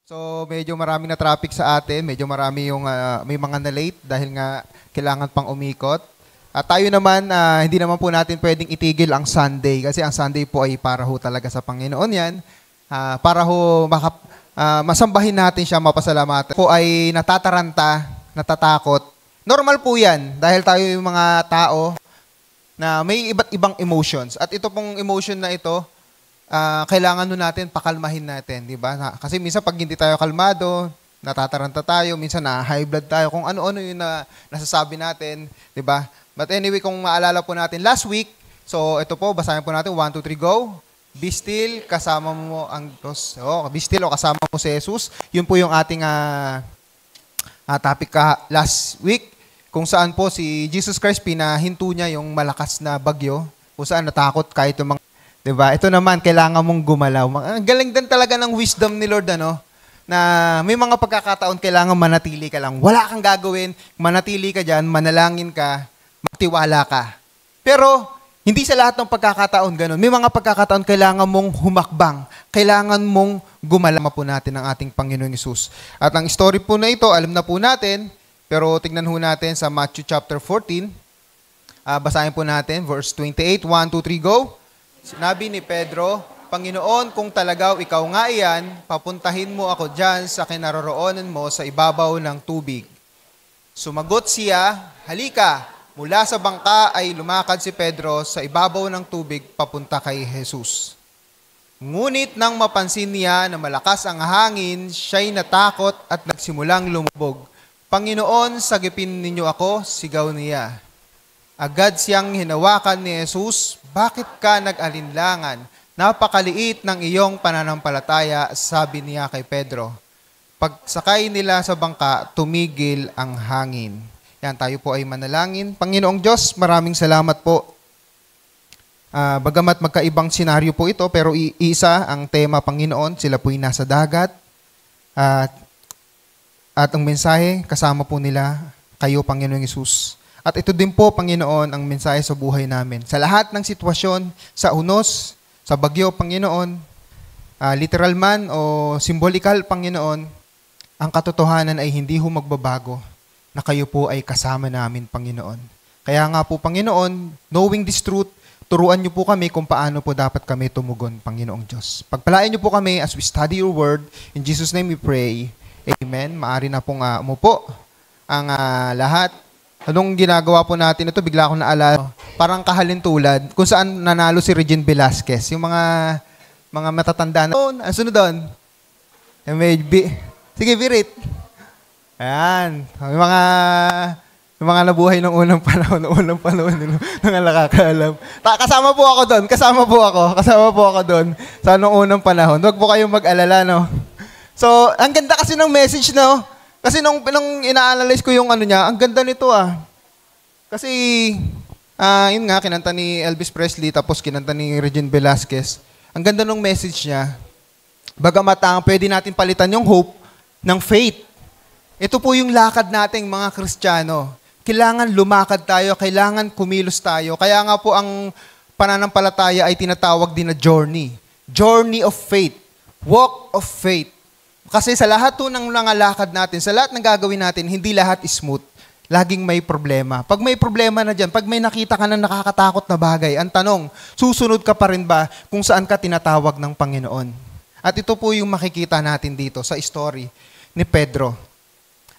So medyo maraming na traffic sa atin, medyo marami yung may mga na-late dahil nga kailangan pang umikot. At tayo naman, hindi naman po natin pwedeng itigil ang Sunday kasi ang Sunday po ay para ho talaga sa Panginoon yan. Para ho masambahin natin siya, mapasalamatan. Po ay natataranta, natatakot. Normal po yan dahil tayo yung mga tao na may iba't ibang emotions. At ito pong emotion na ito, kailangan nun natin pakalmahin natin, di ba? Kasi minsan pag hindi tayo kalmado, natataranta tayo, minsan na-high blood tayo, kung ano-ano yung nasasabi natin, di ba? But anyway, kung maalala po natin, last week, so ito po, basahin po natin, 1, 2, 3, go. Be still, kasama mo ang Diyos. Be still o kasama mo si Jesus. Yun po yung ating topic last week, kung saan po si Jesus Christ, pinahinto niya yung malakas na bagyo, kung saan natakot kahit yung mga, diba? Ito naman, kailangan mong gumalaw. Ang galing din talaga ng wisdom ni Lord, na may mga pagkakataon kailangan manatili ka lang. Wala kang gagawin, manatili ka dyan, manalangin ka, magtiwala ka. Pero, hindi sa lahat ng pagkakataon ganun. May mga pagkakataon kailangan mong humakbang, kailangan mong gumalaw po natin ang ating Panginoong Hesus. At ang story po na ito, alam na po natin, pero tignan ho natin sa Matthew chapter 14. Basahin po natin, verse 28, 1, 2, 3, go. Sinabi ni Pedro, Panginoon, kung talagaw ikaw nga iyan, papuntahin mo ako dyan sa kinaroroonan mo sa ibabaw ng tubig. Sumagot siya, halika, mula sa bangka ay lumakad si Pedro sa ibabaw ng tubig papunta kay Jesus. Ngunit nang mapansin niya na malakas ang hangin, siya'y natakot at nagsimulang lumubog. Panginoon, sagipin ninyo ako, sigaw niya. Agad siyang hinawakan ni Jesus, bakit ka nag-alinlangan? Napakaliit ng iyong pananampalataya, sabi niya kay Pedro. Pagsakay nila sa bangka, tumigil ang hangin. Yan, tayo po ay manalangin. Panginoong Diyos, maraming salamat po. Bagamat magkaibang senaryo po ito, pero isa ang tema, Panginoon, sila po'y nasa dagat. At ang mensahe, kasama po nila kayo, Panginoong Hesus. At ito din po, Panginoon, ang mensahe sa buhay namin. Sa lahat ng sitwasyon, sa unos, sa bagyo, Panginoon, literal man o symbolikal, Panginoon, ang katotohanan ay hindi ho magbabago na kayo po ay kasama namin, Panginoon. Kaya nga po, Panginoon, knowing this truth, turuan niyo po kami kung paano po dapat kami tumugon, Panginoong Diyos. Pagpalain niyo po kami as we study your word. In Jesus' name we pray. Amen. Maari na pong umupo ang lahat. Anong ginagawa po natin ito? Bigla akong naalala. Parang kahalintulad kung saan nanalo si Regine Velasquez. Yung mga matatanda na. Ang sunod doon. Sige, Virit. Ayan. Yung mga nabuhay ng unang panahon ng nakakaalam. Kasama po ako doon. Sa nung unang panahon. Huwag po kayong mag-alala, no? So, ang ganda kasi ng message, no? Kasi nung ina-analyze ko yung niya, ang ganda nito Kasi, yun nga, kinanta ni Elvis Presley, tapos kinanta ni Regine Velasquez. Ang ganda ng message niya. Bagamat pwede natin palitan yung hope ng faith. Ito po yung lakad nating mga Kristiyano. Kailangan lumakad tayo, kailangan kumilos tayo. Kaya nga po ang pananampalataya ay tinatawag din na journey. Journey of faith. Walk of faith. Kasi sa lahat po ng mga lakad natin, sa lahat ng gagawin natin, hindi lahat is smooth. Laging may problema. Pag may problema na dyan, pag may nakita ka na nakakatakot na bagay, ang tanong, susunod ka pa rin ba kung saan ka tinatawag ng Panginoon? At ito po yung makikita natin dito sa story ni Pedro.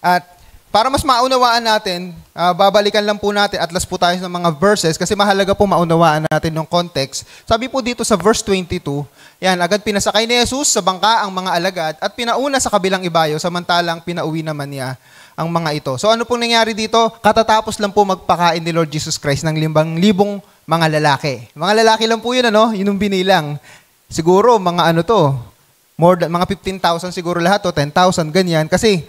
At para mas maunawaan natin, babalikan lang po natin, atlas po tayo ng mga verses kasi mahalaga po maunawaan natin yung context. Sabi po dito sa verse 22, yan, agad pinasakay ni Jesus sa bangka ang mga alagad at pinauna sa kabilang ibayo samantalang pinauwi naman niya ang mga ito. So ano pong nangyari dito? Katatapos lang po magpakain ni Lord Jesus Christ ng 5,000 mga lalaki. Mga lalaki lang po yun, yun yung binilang. Siguro mga mga 15,000 siguro lahat 10,000 ganyan kasi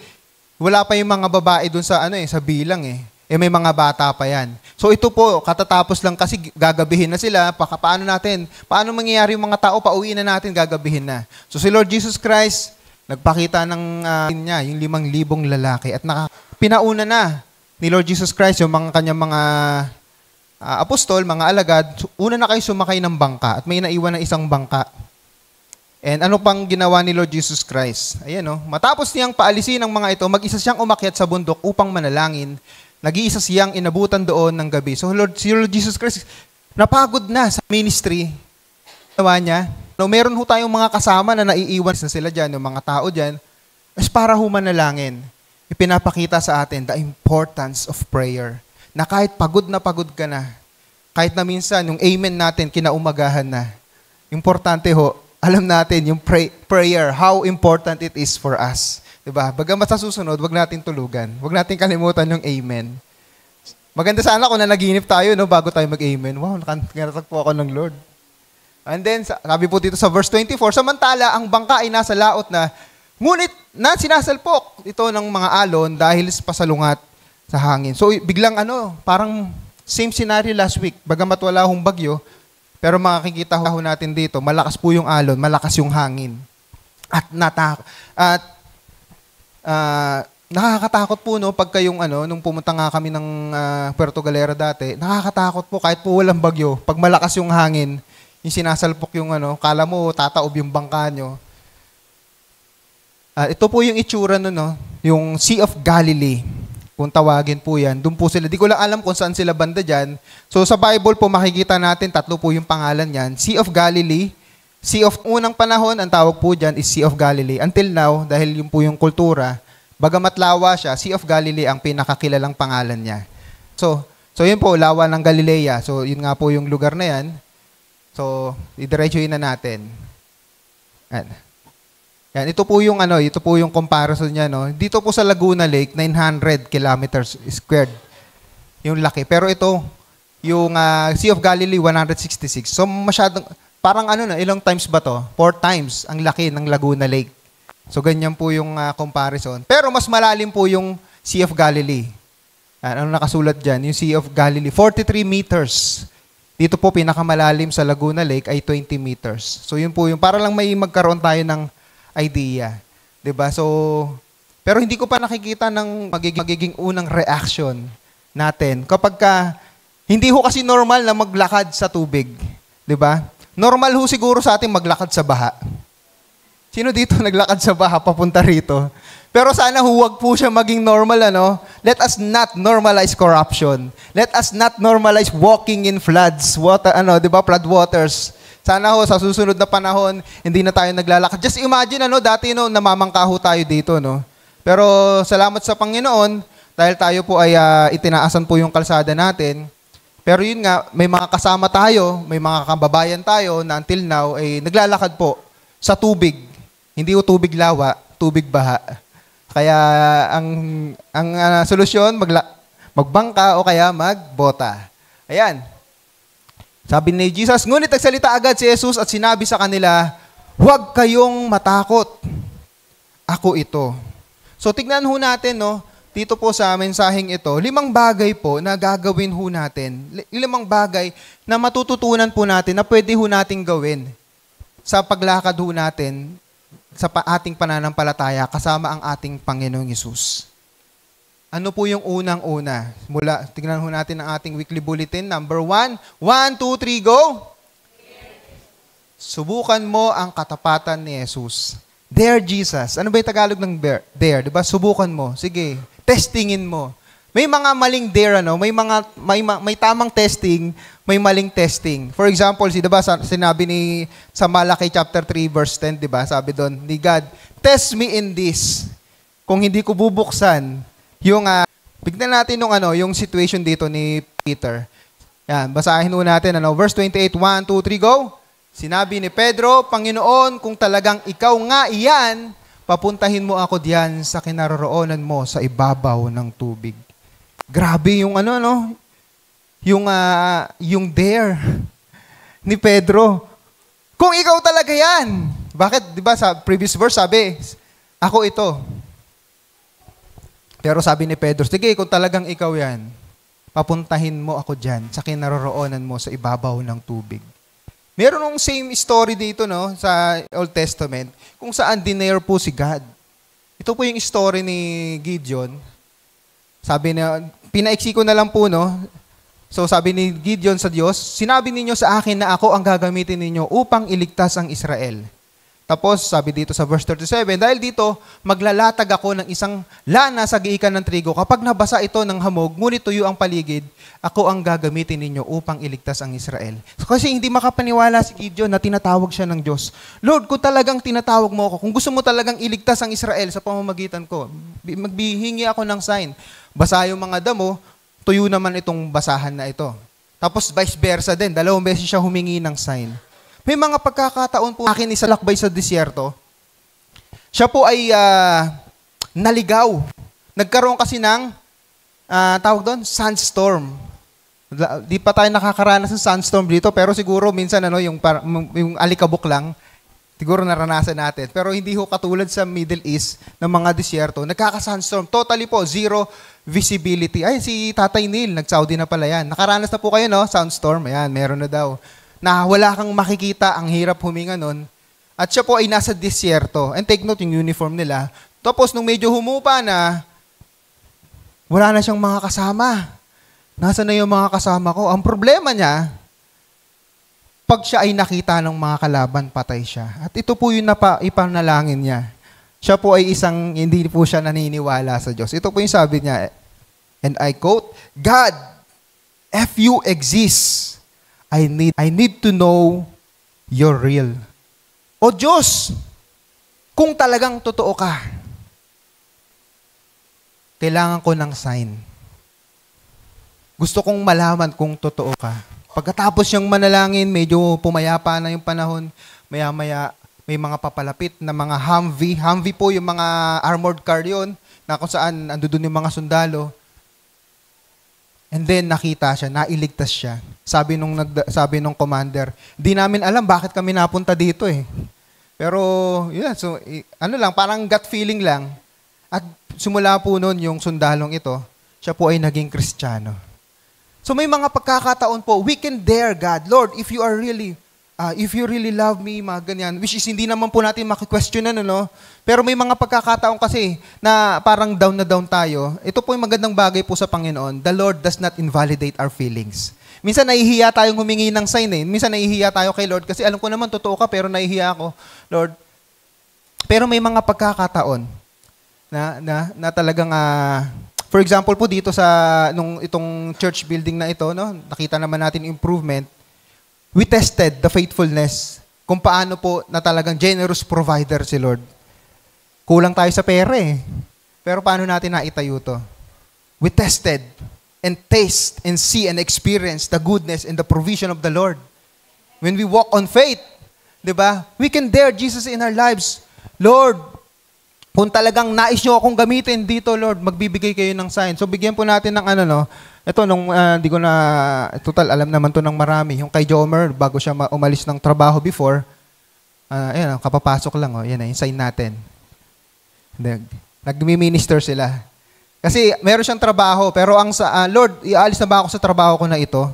wala pa yung mga babae dun sa sa bilang may mga bata pa yan. So ito po, katatapos lang kasi gagabihin na sila, paano mangyayari yung mga tao, pauwiin na natin, gagabihin na. So si Lord Jesus Christ, nagpakita ng niya, yung 5,000 lalaki at pinauna na ni Lord Jesus Christ yung kanyang mga apostol, mga alagad, una na kayo sumakay ng bangka at may naiwan na isang bangka. And ano pang ginawa ni Lord Jesus Christ? Ayan o, matapos niyang paalisin ang mga ito, mag-isa siyang umakyat sa bundok upang manalangin. Nag-iisa siyang inabutan doon ng gabi. So si Lord Jesus Christ, napagod na sa ministry. Ginawa niya. No, meron ho tayong mga kasama na naiiwan na sila dyan, yung mga tao dyan, as para ho manalangin. Ipinapakita sa atin the importance of prayer. Na kahit pagod ka na, kahit na minsan yung amen natin kinaumagahan na, importante ho, alam natin yung prayer, how important it is for us. Diba? Bagamat sa susunod, wag natin tulugan. Wag natin kalimutan yung amen. Maganda sana kung nanaginip tayo no, bago tayo mag-amen. Wow, nakanatag po ako ng Lord. And then, sabi po dito sa verse 24, samantala, ang bangka ay nasa laot na, ngunit na sinasalpok ito ng mga alon dahil pasalungat sa hangin. So, biglang parang same scenario last week. Bagamat wala hong bagyo, pero makikita ho natin dito, malakas po yung alon, malakas yung hangin. At nakakatakot po no pagka yung nung pumunta nga kami ng Puerto Galera dati, nakakatakot po kahit po walang bagyo, pag malakas yung hangin, yung sinasalpok yung kala mo tataob yung bangka nyo. Ito po yung itsura yung Sea of Galilee. Kung tawagin po yan, doon po sila. Di ko lang alam kung saan sila banda dyan. So sa Bible po makikita natin, 3 po yung pangalan yan. Sea of Galilee. Sea of unang panahon, ang tawag po dyan is Sea of Galilee. Until now, dahil yun po yung kultura, bagamat lawa siya, Sea of Galilee ang pinakakilalang pangalan niya. So yun po, lawa ng Galilea. So yun nga po yung lugar na yan. So, idiretsuhin na natin. Yan, ito po yung comparison niya, no. Dito po sa Laguna Lake, 900 kilometers squared. Yung laki. Pero ito, yung Sea of Galilee 166. So masyadong parang ilang times ba to? 4 times ang laki ng Laguna Lake. So ganyan po yung comparison. Pero mas malalim po yung Sea of Galilee. Ano nakasulat diyan? Yung Sea of Galilee 43 meters. Dito po pinakamalalim sa Laguna Lake ay 20 meters. So yun po yung para lang may magkaroon tayo ng idea. 'Di ba? So pero hindi ko pa nakikita ng magiging unang reaction natin kapag hindi ho kasi normal na maglakad sa tubig. 'Di ba? Normal ho siguro sa atin maglakad sa baha. Sino dito naglakad sa baha papunta rito? Pero sana huwag po siya maging normal, Let us not normalize corruption. Let us not normalize walking in floods, water, 'di ba? Flood waters. Sana ho, sa susunod na panahon, hindi na tayo naglalakad. Just imagine, dati namamangka ho tayo dito, Pero salamat sa Panginoon, dahil tayo po ay itinaasan po yung kalsada natin. Pero yun nga, may mga kasama tayo, may mga kababayan tayo na until now ay naglalakad po sa tubig. Hindi ho tubig lawa, tubig baha. Kaya ang solusyon, magbangka o kaya magbota. Ayan. Sabi ni Jesus, ngunit nagsalita agad si Jesus at sinabi sa kanila, huwag kayong matakot. Ako ito. So tignan ho natin, dito po sa mensaheng ito, 5 bagay po na gagawin ho natin. 5 bagay na matututunan po natin na pwede ho nating gawin sa paglakad ho natin sa ating pananampalataya kasama ang ating Panginoong Hesus. Ano po yung unang-una? Tingnan ho natin ang ating weekly bulletin. Number 1. 1, 2, 3, go! Subukan mo ang katapatan ni Jesus. Dare Jesus. Ano ba yung Tagalog ng dare? Diba? Subukan mo. Sige, testingin mo. May mga maling dare, may tamang testing, may maling testing. For example, diba, sinabi sa Malaki chapter 3 verse 10, diba? Sabi doon ni God, test me in this. Kung hindi ko bubuksan, bignan natin yung situation dito ni Peter. Yan, basahin ho natin, verse 28, 1, 2, 3, go. Sinabi ni Pedro, Panginoon, kung talagang ikaw nga iyan, papuntahin mo ako diyan sa kinaroroonan mo sa ibabaw ng tubig. Grabe yung yung dare ni Pedro. Kung ikaw talaga yan. Bakit? Diba sa previous verse sabi, ako ito. Pero sabi ni Pedro, sige, kung talagang ikaw yan, papuntahin mo ako dyan sa kinaroroonan mo sa ibabaw ng tubig. Meron ng same story dito sa Old Testament kung saan dinare po si God. Ito po yung story ni Gideon. Sabi niya, pinaiksi ko na lang po, So sabi ni Gideon sa Diyos, sinabi ninyo sa akin na ako ang gagamitin ninyo upang iligtas ang Israel. Tapos, sabi dito sa verse 37, dahil dito, maglalatag ako ng isang lana sa giikan ng trigo. Kapag nabasa ito ng hamog, ngunit tuyo ang paligid, ako ang gagamitin ninyo upang iligtas ang Israel. Kasi hindi makapaniwala si Gideon na tinatawag siya ng Diyos. Lord, kung talagang tinatawag mo ako, kung gusto mo talagang iligtas ang Israel sa pamamagitan ko, magbihingi ako ng sign. Basa yung mga damo, tuyo naman itong basahan na ito. Tapos vice versa din, 2 beses siya humingi ng sign. May mga pagkakataon po akin isalakbay sa disyerto. Siya po ay naligaw. Nagkaroon kasi ng, tawag doon, sandstorm. Di pa tayo nakakaranas ng sandstorm dito, pero siguro minsan yung alikabok lang, siguro naranasan natin. Pero hindi ho katulad sa Middle East ng mga disyerto. Nagkaka-sandstorm. Totally po, zero visibility. Ay, si Tatay Neil, nag-Saudi na pala yan. Nakaranas na po kayo, no? Sandstorm. Ayan, meron na daw. Na wala kang makikita, ang hirap huminga nun. At siya po ay nasa disyerto. And take note yung uniform nila. Tapos nung medyo humupa na, wala na siyang mga kasama. Nasaan na yung mga kasama ko? Ang problema niya, pag siya ay nakita ng mga kalaban, patay siya. At ito po yung ipanalangin niya. Siya po ay hindi po siya naniniwala sa Diyos. Ito po yung sabi niya, and I quote, God, if you exist, I need to know you're real. O Diyos, kung talagang totoo ka, kailangan ko ng sign. Gusto kong malaman kung totoo ka. Pagkatapos niyang manalangin, medyo pumayapa na yung panahon, maya-maya may mga papalapit na mga Humvee. Humvee po yung mga armored car yun, na kung saan andun yung mga sundalo. And then nakita siya, nailigtas siya. Sabi nung commander, di namin alam bakit kami napunta dito eh. Pero, yeah, so, parang gut feeling lang. At simula po noon yung sundalong ito, siya po ay naging Kristiyano. So may mga pagkakataon po, we can dare God, Lord, if you really love me, mga ganyan, which is hindi naman po natin maki-questionan, Pero may mga pagkakataon kasi na parang down na down tayo. Ito po yung magandang bagay po sa Panginoon. The Lord does not invalidate our feelings. Minsan nahihiya tayong humingi ng sign eh. Minsan nahihiya tayo kay Lord kasi alam ko naman totoo ka pero nahihiya ako, Lord. Pero may mga pagkakataon na talagang for example po dito sa itong church building na ito, nakita naman natin improvement. We tested the faithfulness kung paano po na talagang generous provider si Lord. Kulang tayo sa pera eh. Pero paano natin naitayo to? We tested and taste and see and experience the goodness and the provision of the Lord. When we walk on faith, di ba? We can dare Jesus in our lives. Lord, kung talagang nais nyo akong gamitin dito, Lord, magbibigay kayo ng sign. So bigyan po natin ng ito di ko na, total, alam naman to ng marami. Yung kay Jomer, bago siya umalis ng trabaho before, kapapasok lang, yan yung sign natin. Nagmi-minister sila. Kasi meron siyang trabaho, pero Lord, iaalis na ba ako sa trabaho ko na ito?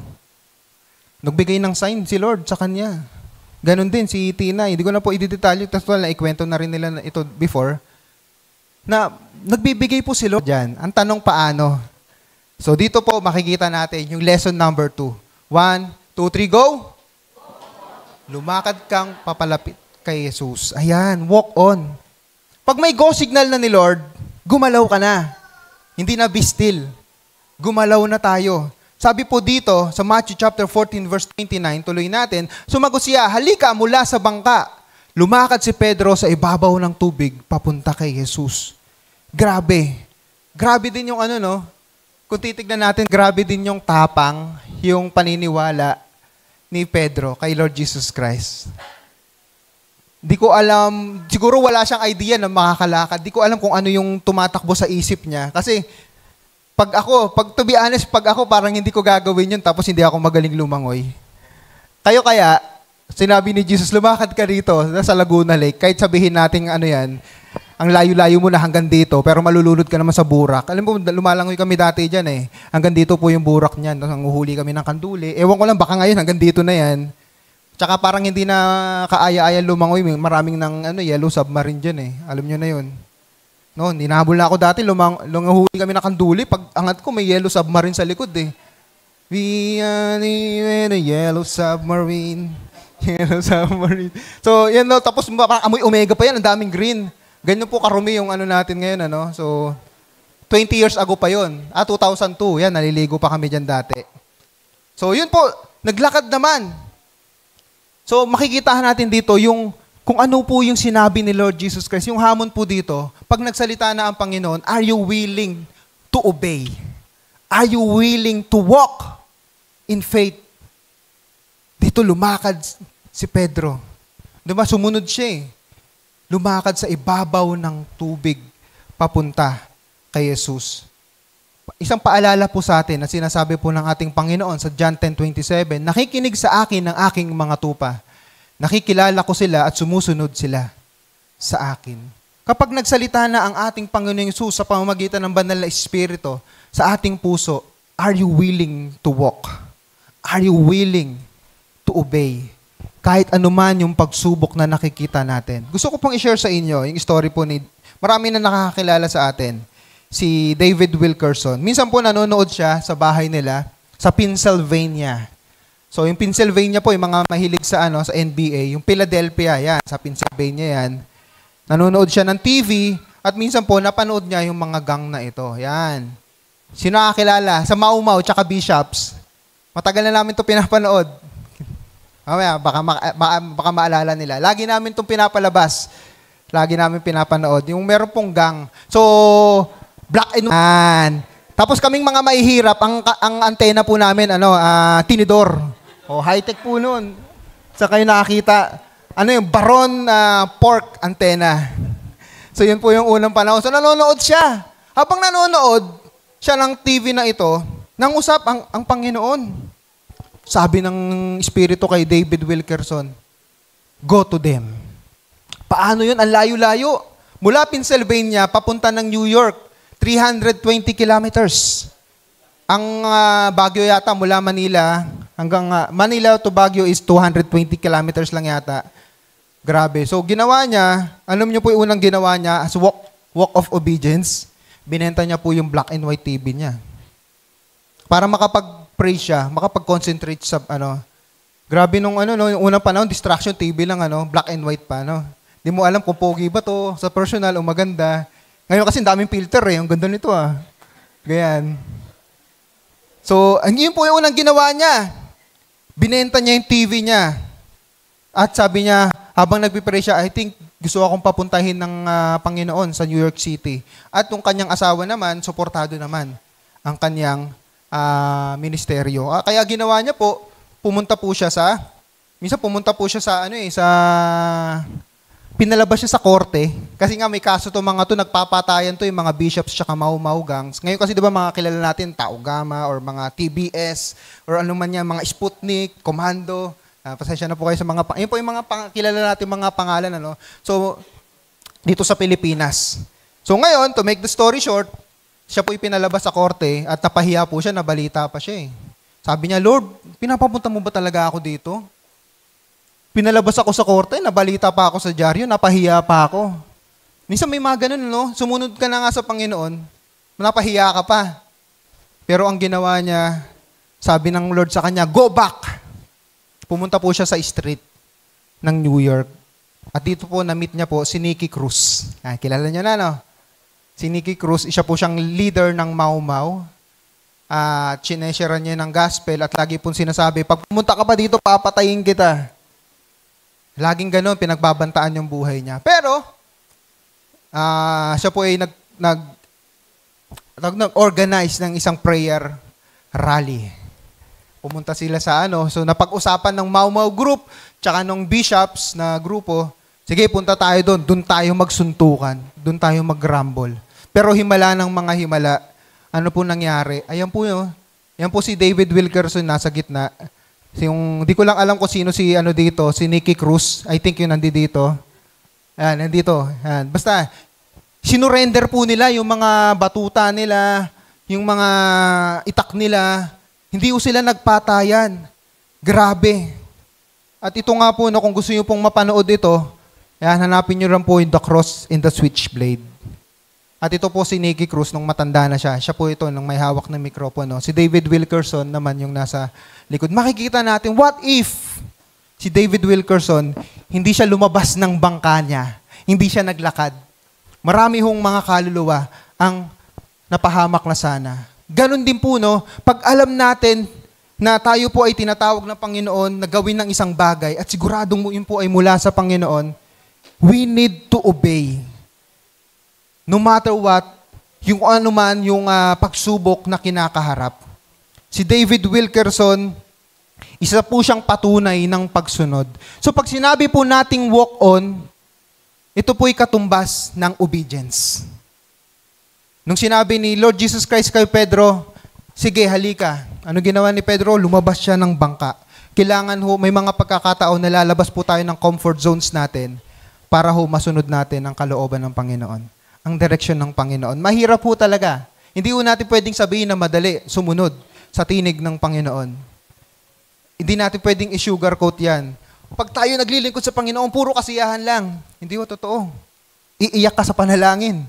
Nagbigay ng sign si Lord sa kanya. Ganon din si Tina, hindi ko na po i-detalye, tapos ikwento na rin nila ito before, na nagbibigay po si Lord dyan. Ang tanong paano? So dito po makikita natin yung lesson number 2. 1, 2, 3, go! Lumakad kang papalapit kay Jesus. Ayan, walk on. Pag may go signal na ni Lord, gumalaw ka na. Hindi na be still. Gumalaw na tayo. Sabi po dito, sa Matthew chapter 14, verse 29, tuloy natin, sumagot siya, halika mula sa bangka. Lumakad si Pedro sa ibabaw ng tubig, papunta kay Jesus. Grabe. Grabe din yung kung titignan natin, grabe din yung tapang, yung paniniwala ni Pedro kay Lord Jesus Christ. Di ko alam, siguro wala siyang idea na makakalakad. Di ko alam kung ano yung tumatakbo sa isip niya. Kasi, to be honest, pag ako parang hindi ko gagawin yun tapos hindi ako magaling lumangoy. Kayo kaya, sinabi ni Jesus, lumakad ka rito sa Laguna Lake, kahit sabihin natin ang layo-layo mo na hanggang dito, pero malulunod ka naman sa burak. Alam mo, lumalangoy kami dati dyan eh. Hanggang dito po yung burak niyan. Nanguhuli kami ng kanduli. Ewan ko lang, baka ngayon hanggang dito na yan. Tsaka parang hindi na kaaya-aya lumangoy. Maraming yellow submarine dyan eh. Alam nyo na yun. No, hinahabol na ako dati. Lumanghuli kami ng kanduli. Pag angat ko, may yellow submarine sa likod eh. We are in a yellow submarine. Yellow submarine. So, yan no, tapos parang amoy omega pa yan, ang daming green. Ganyan po karumi yung ano natin ngayon, ano. So, 20 years ago pa yun. 2002, yan, naliligo pa kami dyan dati. So, yun po, naglakad naman. So, makikita natin dito yung kung ano po yung sinabi ni Lord Jesus Christ. Yung hamon po dito, pag nagsalita na ang Panginoon, are you willing to obey? Are you willing to walk in faith? Dito lumakad si Pedro. Diba, sumunod siya eh. Lumakad sa ibabaw ng tubig papunta kay Jesus. Isang paalala po sa atin na sinasabi po ng ating Panginoon sa John 10:27, nakikinig sa akin ng aking mga tupa. Nakikilala ko sila at sumusunod sila sa akin. Kapag nagsalita na ang ating Panginoong Hesus sa pamamagitan ng banal na Espiritu sa ating puso, are you willing to walk? Are you willing to obey? Kahit anuman yung pagsubok na nakikita natin. Gusto ko pong i-share sa inyo yung story po ni, marami na nakakakilala sa atin, si David Wilkerson. Minsan po nanonood siya sa bahay nila sa Pennsylvania. So yung Pennsylvania po, yung mga mahilig sa sa NBA, yung Philadelphia, yan, sa Pennsylvania yan. Nanonood siya ng TV at minsan po napanood niya yung mga gang na ito. Yan. Sino nakakilala? Sa Mau Mau tsaka Bishops. Matagal na namin ito pinapanood. Mamaya, baka maalala nila. Lagi namin itong pinapalabas. Lagi namin pinapanood. Yung meron pong gang. So, black and white. Tapos kaming mga mahihirap, ang antena po namin, tinidor. High-tech po nun. Sa kayo nakakita, yung Baron pork antenna. So, yun po yung unang panahon. So, nanonood siya. Habang nanonood siya ng TV na ito, nangusap ang Panginoon. Sabi ng Espiritu kay David Wilkerson, go to them. Paano yun? Ang layo-layo. Mula Pennsylvania, papunta ng New York, 320 kilometers. Ang Baguio yata mula Manila, hanggang Manila to Baguio is 220 kilometers lang yata. Grabe. So, ginawa niya, alam niyo po yung unang ginawa niya as walk of obedience, binenta niya po yung black and white TV niya. Para makapag-pray siya, makapag-concentrate sa Grabe nung yung unang panahon, distraction TV lang black and white pa Di mo alam kung pogi ba to sa personal o maganda. Ngayon kasi daming filter ang ganda nito Ganyan. So, yun po yung unang ginawa niya. Binenta niya yung TV niya. At sabi niya, habang nagpipray siya, I think gusto akong papuntahin ng Panginoon sa New York City. At yung kanyang asawa naman, suportado naman ang kanyang ministeryo. Kaya ginawa niya po, minsan pumunta po siya sa pinalabas siya sa korte. Kasi nga may kaso to mga to, nagpapatayan to yung mga bishops tsaka mau-mau gangs. Ngayon kasi di ba mga kilala natin, Tao Gama or mga TBS or ano man yan, mga Sputnik, Komando. Pasensya na po kayo sa mga, yun po yung mga kilala natin mga pangalan. So, dito sa Pilipinas. So ngayon, to make the story short, siya po ipinalabas sa korte at napahiya po siya, nabalita pa siya Sabi niya, Lord, pinapapunta mo ba talaga ako dito? Pinalabas ako sa korte, nabalita pa ako sa dyaryo, napahiya pa ako. Minsan may mga ganun, Sumunod ka na nga sa Panginoon, napahiya ka pa. Pero ang ginawa niya, sabi ng Lord sa kanya, go back! Pumunta po siya sa street ng New York. At dito po, na-meet niya po si Nicky Cruz. Kilala niya na, Si Nicky Cruz, isa po siyang leader ng Mau Mau. Chinesharean niya ng gospel at lagi pong sinasabi, pag pumunta ka pa dito, papatayin kita. Laging gano'n, pinagbabantaan yung buhay niya. Pero, siya po ay nag-organize ng isang prayer rally. Pumunta sila sa so napag-usapan ng Mau Mau group, tsaka ng bishops na grupo, sige, punta tayo doon tayo magsuntukan, doon tayo mag-rumble. Pero himala ng mga himala, ano po nangyari? Ayan po yan po si David Wilkerson nasa gitna. Di ko lang alam kung sino si dito, si Nicky Cruz. I think yun nandito. Ayan, nandito. Ayan. Basta, sinurrender po nila yung mga batuta nila, yung mga itak nila. Hindi po sila nagpatayan. Grabe. At ito nga po, kung gusto nyo pong mapanood ito, ayan, hanapin nyo lang po yung The Cross and the Switchblade. At ito po si Nicky Cruz nung matanda na siya. Siya po ito nung may hawak ng mikropono. Si David Wilkerson naman yung nasa likod. Makikita natin, what if si David Wilkerson, hindi siya lumabas ng bangka niya. Hindi siya naglakad. Marami hong mga kaluluwa ang napahamak na sana. Ganon din po, no? Pag alam natin na tayo po ay tinatawag ng Panginoon na gawin ng isang bagay at siguradong yun po ay mula sa Panginoon, we need to obey. No matter what, yung ano man yung pagsubok na kinakaharap. Si David Wilkerson, isa po siyang patunay ng pagsunod. So pag sinabi po nating walk on, ito po'y katumbas ng obedience. Nung sinabi ni Lord Jesus Christ kay Pedro, sige, halika. Ano ginawa ni Pedro? Lumabas siya ng bangka. Kailangan ho, may mga pagkakataon na lalabas po tayo ng comfort zones natin para ho masunod natin ang kalooban ng Panginoon. Ang direksyon ng Panginoon. Mahirap po talaga. Hindi ho natin pwedeng sabihin na madali, sumunod sa tinig ng Panginoon. Hindi natin pwedeng i-sugarcoat yan. Pag tayo naglilingkod sa Panginoon, puro kasiyahan lang. Hindi ho totoo. Iiyak ka sa panalangin.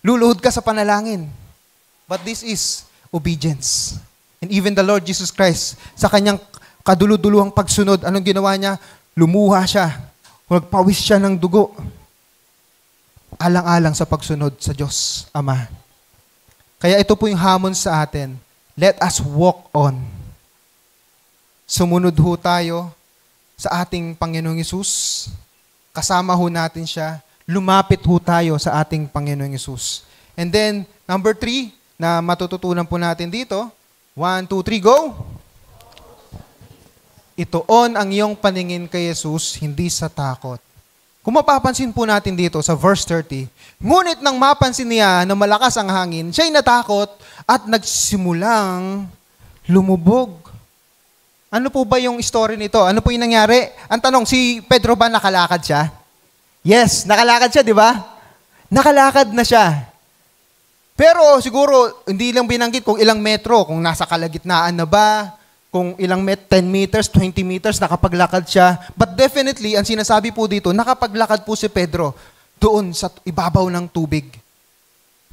Luluhod ka sa panalangin. But this is obedience. And even the Lord Jesus Christ, sa kanyang kaduluduluhang pagsunod, anong ginawa niya? Lumuha siya. Nagpawis siya ng dugo. Alang-alang sa pagsunod sa Diyos, Ama. Kaya ito po yung hamon sa atin. Let us walk on. Sumunod ho tayo sa ating Panginoong Hesus. Kasama ho natin siya. Lumapit ho tayo sa ating Panginoong Hesus. And then, number 3, na matututunan po natin dito. 1, 2, 3, go! Ituon ang iyong paningin kay Hesus, hindi sa takot. Kung mapapansin po natin dito sa verse 30, ngunit nang mapansin niya na malakas ang hangin, siya'y natakot at nagsimulang lumubog. Ano po ba yung story nito? Ano po yung nangyari? Ang tanong, si Pedro ba nakalakad siya? Yes, nakalakad siya, di ba? Nakalakad na siya. Pero siguro, hindi lang binanggit kung ilang metro, kung nasa kalagitnaan na ba, kung ilang 10 meters, 20 meters, nakapaglakad siya. But definitely, ang sinasabi po dito, nakapaglakad po si Pedro doon sa ibabaw ng tubig.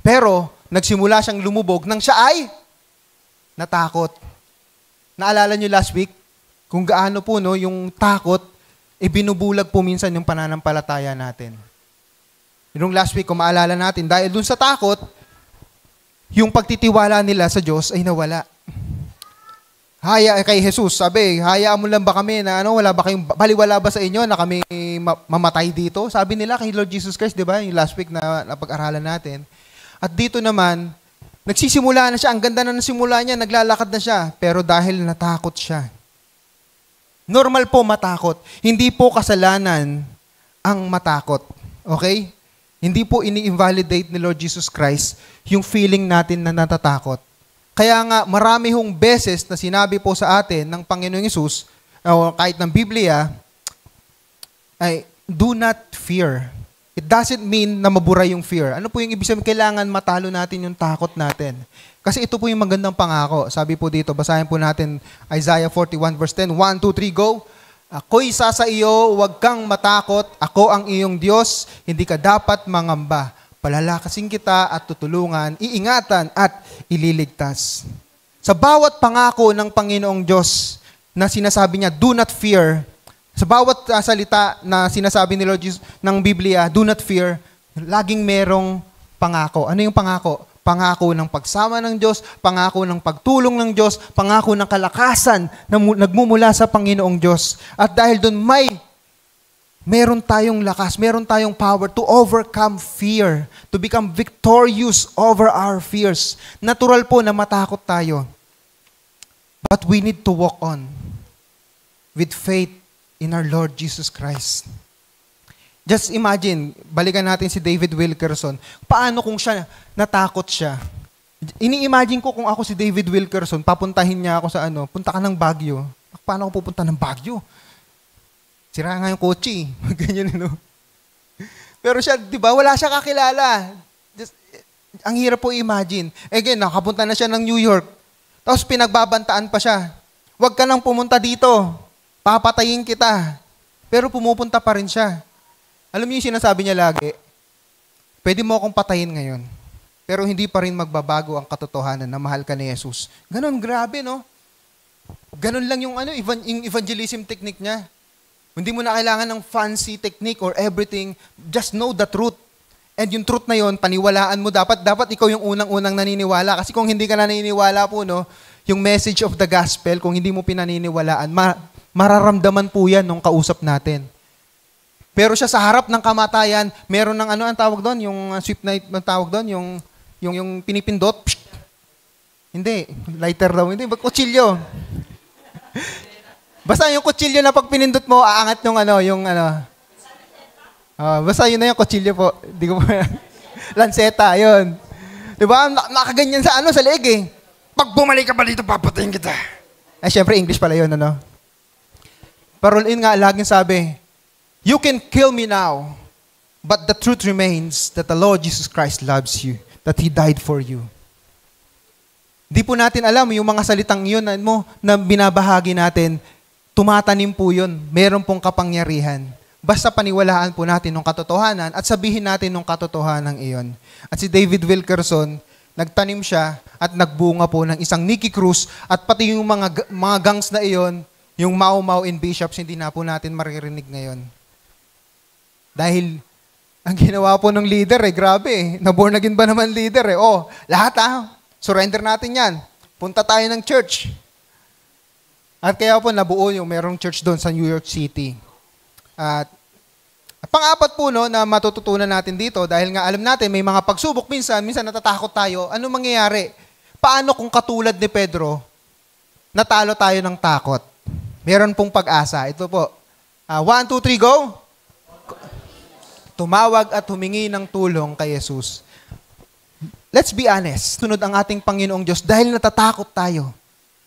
Pero, nagsimula siyang lumubog nang siya ay natakot. Naalala nyo last week, kung gaano po no, yung takot, binubulag po minsan yung pananampalataya natin. Yung last week, kung maalala natin, dahil dun sa takot, yung pagtitiwala nila sa Diyos ay nawala. Kay Jesus, sabi, hayaan mo lang ba kami na wala ba kayong baliwala ba sa inyo na kami mamatay dito? Sabi nila kay Lord Jesus Christ, di ba? Yung last week na napag-aralan natin. At dito naman, nagsisimula na siya, ang ganda na ng simula niya, naglalakad na siya, pero dahil natakot siya. Normal po matakot. Hindi po kasalanan ang matakot. Okay? Hindi po ini-invalidate ni Lord Jesus Christ yung feeling natin na natatakot. Kaya nga, marami hong beses na sinabi po sa atin ng Panginoong Hesus, o kahit ng Biblia, ay, do not fear. It doesn't mean na mabura yung fear. Ano po yung ibig sabihin? Kailangan matalo natin yung takot natin. Kasi ito po yung magandang pangako. Sabi po dito, basahin po natin Isaiah 41 verse 10. 1, 2, 3, go! Ako'y isa sa iyo, huwag kang matakot. Ako ang iyong Diyos, hindi ka dapat mangamba. Palalakasin kita at tutulungan, iingatan at ililigtas. Sa bawat pangako ng Panginoong Diyos na sinasabi niya, do not fear. Sa bawat salita na sinasabi ni Lord Jesus ng Biblia, do not fear, laging merong pangako. Ano yung pangako? Pangako ng pagsama ng Diyos, pangako ng pagtulong ng Diyos, pangako ng kalakasan na nagmumula sa Panginoong Diyos. At dahil doon meron tayong lakas, meron tayong power to overcome fear, to become victorious over our fears. Natural po na matakot tayo. But we need to walk on with faith in our Lord Jesus Christ. Just imagine, balikan natin si David Wilkerson. Paano kung siya, natakot siya? Ini-imagine ko kung ako si David Wilkerson, papuntahin niya ako sa punta ka ng Baguio. Paano ako pupunta ng Baguio? Sira nga yung kotse. Ganyan, Pero siya, di ba, wala siya kakilala. Just, ang hirap po i-imagine. Again, nakapunta na siya ng New York. Tapos pinagbabantaan pa siya. Huwag ka nang pumunta dito. Papatayin kita. Pero pumupunta pa rin siya. Alam niyo yung sinasabi niya lagi, pwede mo akong patayin ngayon, pero hindi pa rin magbabago ang katotohanan na mahal ka ni Jesus. Ganon, grabe, no? Ganon lang yung, yung evangelism technique niya. Hindi mo na kailangan ng fancy technique or everything. Just know the truth. And yung truth na yon, paniwalaan mo. Dapat ikaw yung unang-unang naniniwala. Kasi kung hindi ka naniniwala po, no, yung message of the gospel, kung hindi mo pinaniniwalaan, mararamdaman po yan nung kausap natin. Pero siya sa harap ng kamatayan, meron ng ano ang tawag doon? Yung sweep night ang tawag doon? Yung pinipindot? Psh! Hindi. Lighter daw. Hindi. Kutsilyo. Basta yung kutsilyo na pag pinindot mo, aangat yung basta yun na yung kutsilyo po. Hindi ko pa. Lanseta, yun. Diba? Nakaganyan sa leeg eh. Pag bumalik ka pa dito, papatayin kita. Syempre, English pala yun, ano? Pero yun nga, laging sabi, you can kill me now, but the truth remains that the Lord Jesus Christ loves you, that He died for you. Di po natin alam yung mga salitang yun na binabahagi natin, tumatanim po yun. Meron pong kapangyarihan. Basta paniwalaan po natin ng katotohanan at sabihin natin ng katotohanan iyon. At si David Wilkerson, nagtanim siya at nagbunga po ng isang Nicky Cruz at pati yung mga gangs na iyon, yung Mau Mau and Bishops, hindi na po natin maririnig ngayon. Dahil ang ginawa po ng leader grabe na-born again ba naman leader lahat surrender natin yan. Punta tayo ng church. At kaya po nabuo yung merong church doon sa New York City. At pang-apat po na matututunan natin dito, dahil nga alam natin may mga pagsubok minsan natatakot tayo. Ano mangyayari? Paano kung katulad ni Pedro, natalo tayo ng takot? Meron pong pag-asa. Ito po. 1, 2, 3, go! Tumawag at humingi ng tulong kay Jesus. Let's be honest. Sunod ang ating Panginoong Diyos dahil natatakot tayo.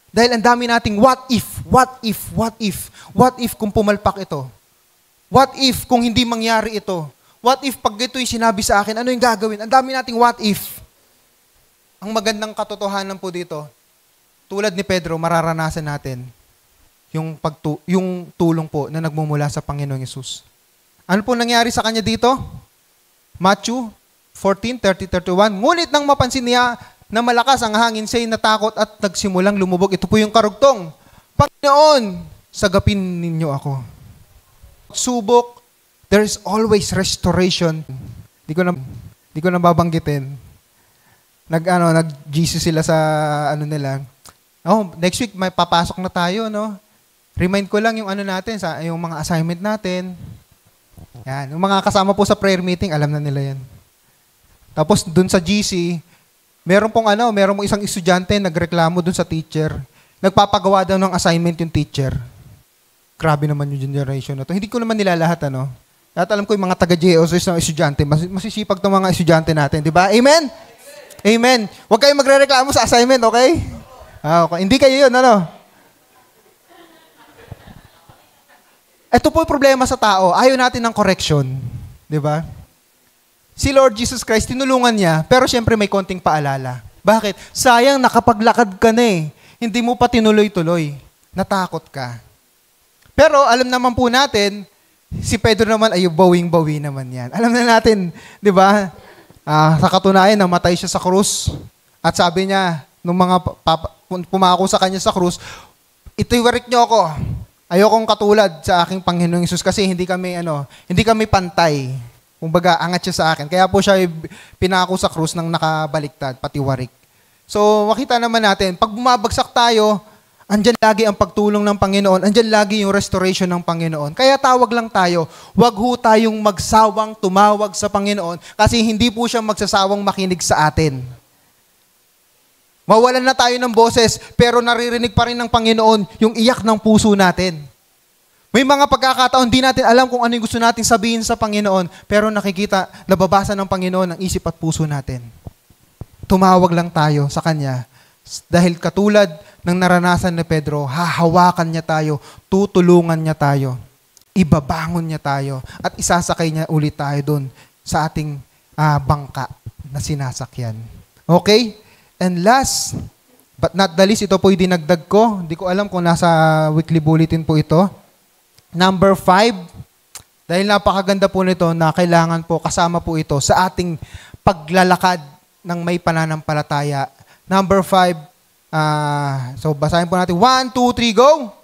Dahil ang dami nating what if kung pumalpak ito? What if kung hindi mangyari ito? What if pag ito yung sinabi sa akin, ano yung gagawin? Ang dami nating what if. Ang magandang katotohanan po dito, tulad ni Pedro, mararanasan natin yung tulong po na nagmumula sa Panginoong Yesus. Ano po nangyari sa kanya dito? Matthew 14:30-31. Ngunit nang mapansin niya na malakas ang hangin, siya'y natakot at nagsimulang lumubog. Ito po yung karugtong. Panginoon, sagapin ninyo ako. Subok, there is always restoration. Di ko na babanggitin. Nag-Jesus sila sa nila. Next week may papasok na tayo, no? Remind ko lang yung natin, yung mga assignment natin. Yan, yung mga kasama po sa prayer meeting, alam na nila yan. Tapos dun sa GC, meron pong isang estudyante nagreklamo dun sa teacher. Nagpapagawa daw ng assignment yung teacher. Grabe naman yung generation na to. Hindi ko naman nila lahat, At alam ko yung mga taga-JOS ng estudyante, masisipag tong mga estudyante natin, di ba? Amen? Amen. Huwag kayong magre-reklamo sa assignment, okay? Okay. Hindi kayo yun, Ito po yung problema sa tao. Ayaw natin ng correction. Di ba? Si Lord Jesus Christ, tinulungan niya, pero syempre may konting paalala. Bakit? Sayang, nakapaglakad ka na Hindi mo pa tinuloy-tuloy. Natakot ka. Pero alam naman po natin, si Pedro naman ay bawing-bawi naman yan. Alam na natin, di ba? Sa katunayan, namatay siya sa krus. At sabi niya, nung mga pumako sa kanya sa krus, itiwarik niyo ako. Ayokong katulad sa aking Panginoong Hesus kasi hindi kami pantay. Kumbaga, angat siya sa akin. Kaya po siya pinako sa krus ng nakabaliktad, pati warik. So, makita naman natin, pag bumabagsak tayo, andyan lagi ang pagtulong ng Panginoon, andyan lagi yung restoration ng Panginoon. Kaya tawag lang tayo, wag ho tayong magsawang tumawag sa Panginoon kasi hindi po siya magsasawang makinig sa atin. Mawalan na tayo ng boses, pero naririnig pa rin ng Panginoon yung iyak ng puso natin. May mga pagkakataon, di natin alam kung ano yung gusto natin sabihin sa Panginoon, pero nababasa ng Panginoon ang isip at puso natin. Tumawag lang tayo sa Kanya. Dahil katulad ng naranasan ni Pedro, hahawakan niya tayo, tutulungan niya tayo, ibabangon niya tayo, at isasakay niya ulit tayo doon sa ating bangka na sinasakyan. Okay? And last, but not the least, ito po yung dinagdag ko. Hindi ko alam kung nasa weekly bulletin po ito. Number 5, dahil napakaganda po nito na kailangan po, kasama po ito sa ating paglalakad ng may pananampalataya. Number 5, so basahin po natin. 1, 2, 3, go!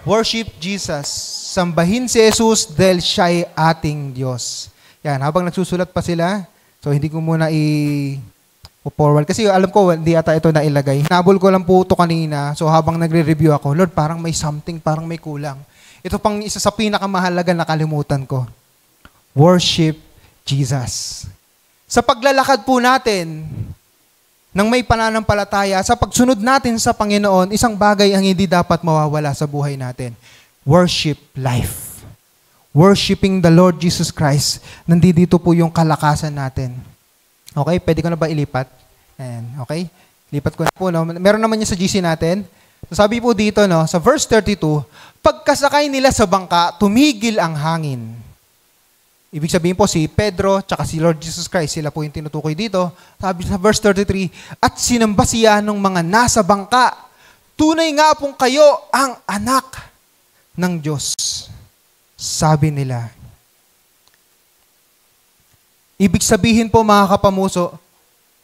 Worship Jesus. Sambahin si Jesus dahil siya'y ating Diyos. Yan, habang nagsusulat pa sila, so hindi ko muna i-forward. Kasi alam ko, hindi ata ito nailagay. Hinabol ko lang po ito kanina. So habang nagre-review ako, Lord, parang may something, parang may kulang. Ito pang isa sa pinakamahalaga na kalimutan ko. Worship Jesus. Sa paglalakad po natin, nang may pananampalataya, sa pagsunod natin sa Panginoon, isang bagay ang hindi dapat mawawala sa buhay natin. Worship life. Worshiping the Lord Jesus Christ. Nandito po yung kalakasan natin. Okay? Pwede ko na ba ilipat? Ayan. Okay? Lipat ko na po. No? Meron naman yun sa GC natin. So sabi po dito, no, sa verse 32, pagkasakay nila sa bangka, tumigil ang hangin. Ibig sabihin po si Pedro tsaka si Lord Jesus Christ, sila po yung tinutukoy dito. Sabi sa verse 33, at sinamba siya ng mga nasa bangka. Tunay nga pong kayo ang anak ng Diyos. Sabi nila. Ibig sabihin po mga kapamuso,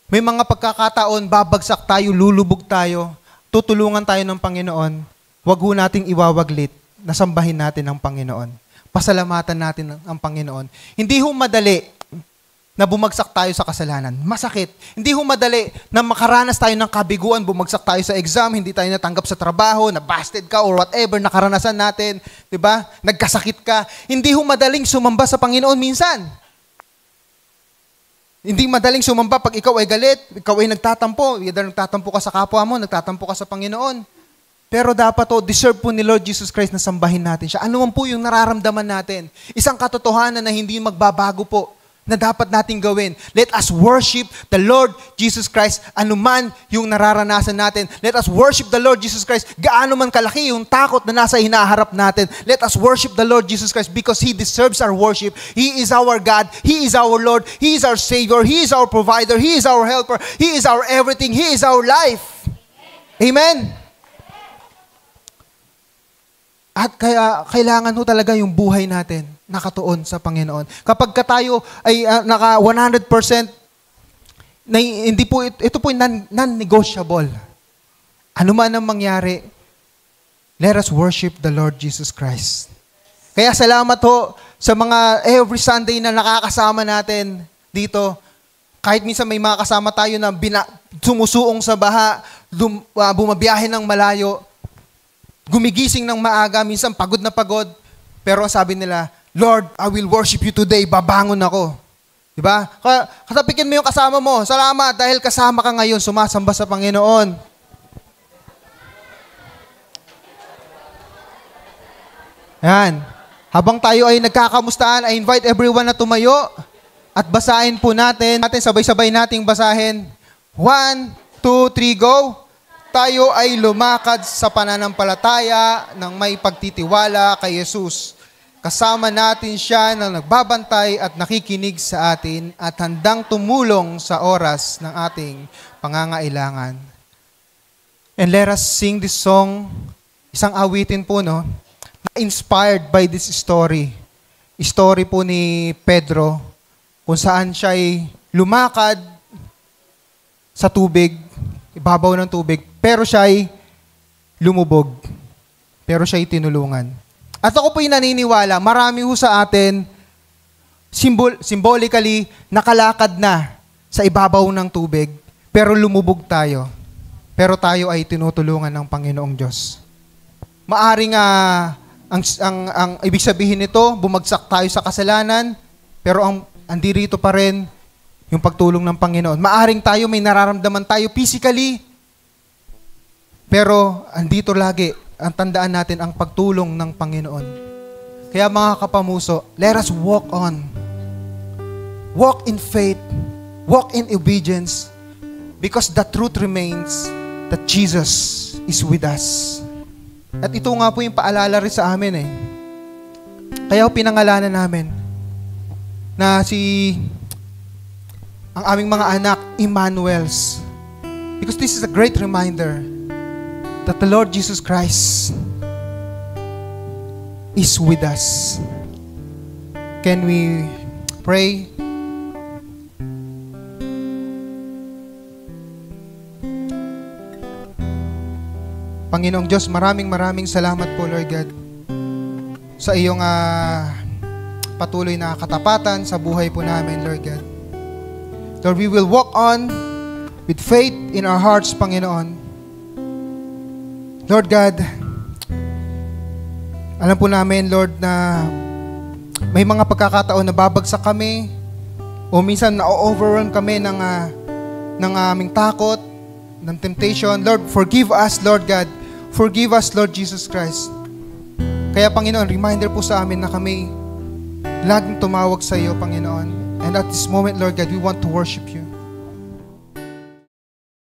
may mga pagkakataon, babagsak tayo, lulubog tayo, tutulungan tayo ng Panginoon, wag ho nating iwawaglit, nasambahin natin ang Panginoon. Pasalamatan natin ang Panginoon. Hindi ho madali na bumagsak tayo sa kasalanan. Masakit. Hindi ho madali na makaranas tayo ng kabiguan, bumagsak tayo sa exam, hindi tayo natanggap sa trabaho, na busted ka or whatever na karanasan natin, 'di ba? Nagkasakit ka. Hindi ho madaling sumamba sa Panginoon minsan. Hindi madaling sumamba pag ikaw ay galit, ikaw ay nagtatampo, either nagtatampo ka sa kapwa mo, nagtatampo ka sa Panginoon. Pero dapat deserve po ni Lord Jesus Christ na sambahin natin siya. Ano man po yung nararamdaman natin. Isang katotohanan na hindi magbabago po na dapat natin gawin. Let us worship the Lord Jesus Christ anuman yung nararanasan natin. Let us worship the Lord Jesus Christ gaano man kalaki yung takot na nasa hinaharap natin. Let us worship the Lord Jesus Christ because He deserves our worship. He is our God. He is our Lord. He is our Savior. He is our provider. He is our helper. He is our everything. He is our life. Amen? At kaya kailangan ho talaga yung buhay natin nakatuon sa Panginoon. Kapag tayo ay naka 100%, na, hindi po, ito po non-negotiable. Ano man ang mangyari, let us worship the Lord Jesus Christ. Kaya salamat ho sa mga every Sunday na nakakasama natin dito. Kahit minsan may mga kasama tayo na sumusuong sa baha, bumabiyahe ng malayo, gumigising ng maaga, minsan pagod na pagod, pero sabi nila, Lord, I will worship you today, babangon ako. Diba? Katapikin mo yung kasama mo, salamat dahil kasama ka ngayon, sumasamba sa Panginoon. Yan. Habang tayo ay nagkakamustahan, I invite everyone na tumayo at basahin po natin sabay-sabay nating basahin. 1, 2, 3, go! Tayo ay lumakad sa pananampalataya ng may pagtitiwala kay Jesus. Kasama natin siya na nagbabantay at nakikinig sa atin at handang tumulong sa oras ng ating pangangailangan. And let us sing this song, isang awitin po, no? Inspired by this story. Story po ni Pedro, kung saan siya ay lumakad sa tubig, ibabaw ng tubig, pero siya ay lumubog. Pero siya ay tinulungan. At ako po yung naniniwala, marami ho sa atin, symbolically, nakalakad na sa ibabaw ng tubig, pero lumubog tayo. Pero tayo ay tinutulungan ng Panginoong Diyos. Maaring ang ibig sabihin nito, bumagsak tayo sa kasalanan, pero andirito pa rin yung pagtulong ng Panginoon. Maaring tayo, may nararamdaman tayo physically, pero andito lagi, ang tandaan natin ang pagtulong ng Panginoon. Kaya mga kapamuso, let us walk on. Walk in faith. Walk in obedience. Because the truth remains that Jesus is with us. At ito nga po yung paalala rin sa amin eh. Kaya pinangalanan namin na ang aming mga anak, Emmanuels. Because this is a great reminder that the Lord Jesus Christ is with us. Can we pray? Panginoong Diyos, maraming salamat po, Lord God. sa iyong patuloy na katapatan sa buhay po namin, Lord God. Lord, we will walk on with faith in our hearts, Panginoon. Lord God, alam po namin, Lord, na may mga pagkakataon na babagsak kami o minsan na-overwhelm kami ng aming takot, ng temptation. Lord, forgive us, Lord God. Forgive us, Lord Jesus Christ. Kaya, Panginoon, reminder po sa amin na kami laging tumawag sa iyo, Panginoon. And at this moment, Lord God, we want to worship you.